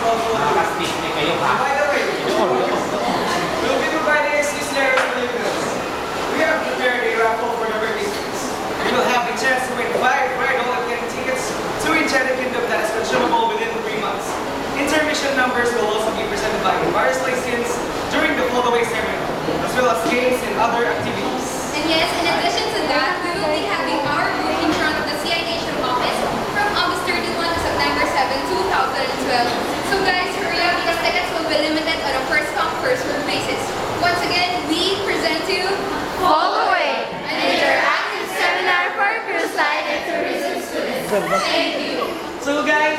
Nakaka-stick kayo ha. By the way, we'll be providing excuse letters for you girls. We have prepared a raffle for the participants. You will have the chance to win 5 $5 tickets to Enchanted Kingdom that is consumable within 3 months. Intermission numbers will also be presented by various license during the fold-away ceremony, as well as games and other activities. And yes, in addition to that, we will be having our booth in front of the CI Nation office from August 31 to September 7, 2012. So guys, hurry up because tickets will be limited on a first-come, first-served basis. Once again, we present to Fold-away, an interactive seminar for cruise line and tourism students. Thank you. So guys,